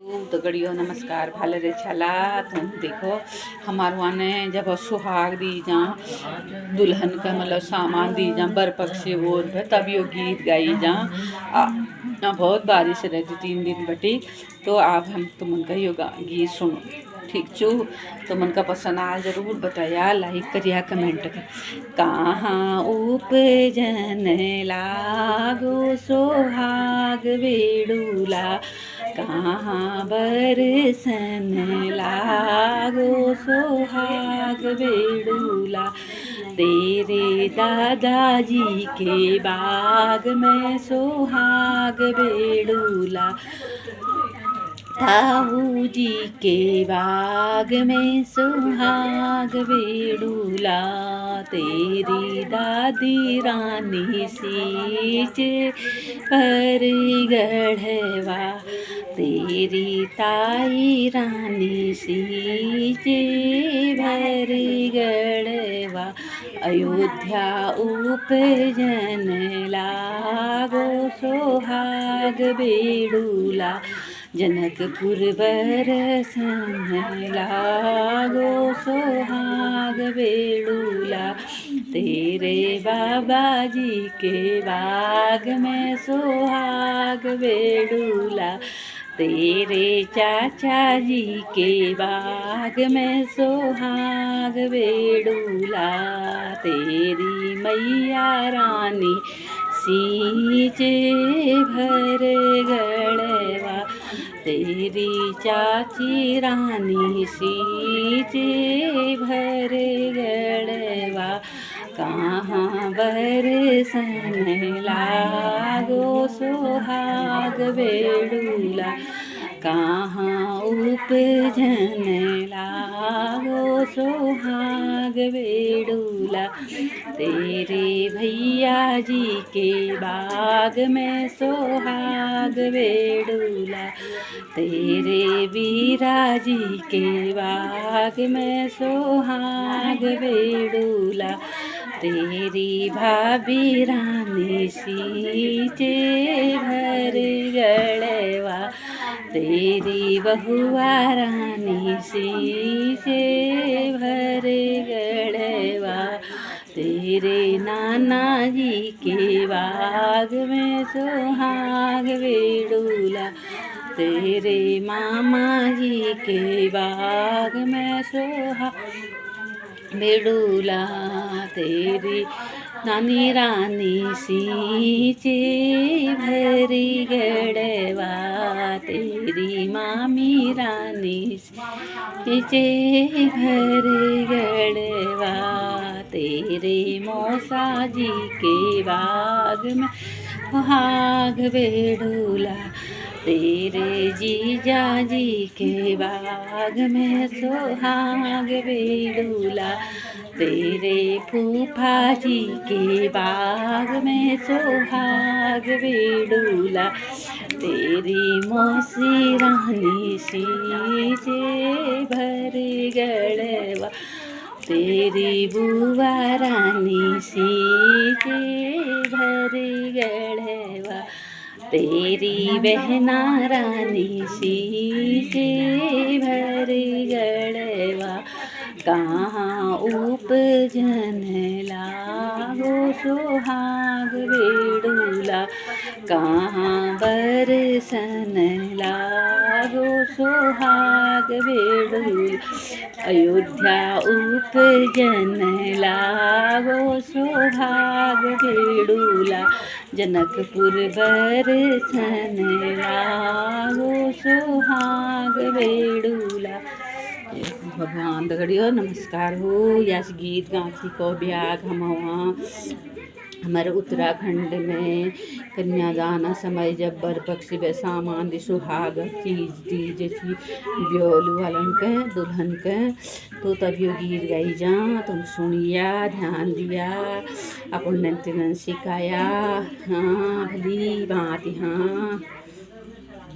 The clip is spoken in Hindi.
तो गड़ियो नमस्कार भाले रे छला। तुम देखो हमारे वहाँ ने जब सुहाग दी जा दुल्हन का मतलब सामान दी जा बर पक्षी और तब यो गीत गाई जा। बहुत बारिश रहती 3 दिन बटी। तो आप हम तुमन का यो गीत सुनो ठीक चू। तुमन का पसंद आ जरूर बताया, लाइक करिया कमेंट कर। कहाँ उपजन लागो सोहाग बेडूला, कहाँ बरसन लागो सोहाग बेडूला। तेरे दादाजी के बाग में सोहाग बेडूला, ताऊ जी के बाग में सुहाग बेडूला। तेरी दादी रानी सींच पर गढ़वा, तेरी ताई रानी सींच भर गढ़वा। अयोध्या उपजन लागो सोहाग बेडूला, जनकपुर बरसन लागो सोहाग बेडूला। तेरे बाबा जी के बाग में सोहाग बेडूला, तेरे चाचा जी के बाग में सोहाग बेडूला। तेरी मैया रानी सींच भर गढ़वा, तेरी चाची रानी सींच भर गढ़वा। कहाँ बरसन लागो सोहाग बेडूला, कहाँ उपजन लागो सोहाग बेडूला। तेरे भैया जी के बाग में सोहाग बेडूला, तेरे वीरा जी के बाग में सोहाग बेडूला। तेरी भाभी रानी सींचे भर गढ़वा, तेरी बहुआ रानी सींचे भर गढ़वा। तेरे नाना जी के बाग में सोहाग बेडूला, तेरे मामा जी के बाग में सोहाग बेडूला। तेरी नानी रानी सींचे भरी गढ़वा, तेरी मामी रानी सींचे भरी गढ़वा। तेरे मौसा जी के बाग में सोहाग बेडूला, तेरे जीजा जी के बाग में सोहाग बेडूला। तेरे फूफा जी के बाग में सोहाग बेडूला, तेरी मौसी रानी सींचे भर गढ़वा, तेरी बुआ रानी सींचे भर गढ़वा। तेरी बहना रानी सींचे भर गढ़वा। कहाँ उपजन लागो सोहाग बेडूला, कहाँ बरसन लागो सोहाग बेडूला। अयोध्या उपजन लागो सोहाग बेडूला, जनकपुर बरसन लागो सोहाग बेडूला। भगवान दगड़ियो नमस्कार हो। यस गीत गाथी को ब्याग हम वहाँ हमारे उत्तराखंड में कन्यादान समय जब बर पक्षी व सामान दी सुहाग चीज दी जैसी ब्योल वालन के दुल्हन के, तो तब यो गीत गाई जा। तुम सुनिया ध्यान दिया अपन नंतिनन सिखाया। हाँ भली बात हाँ।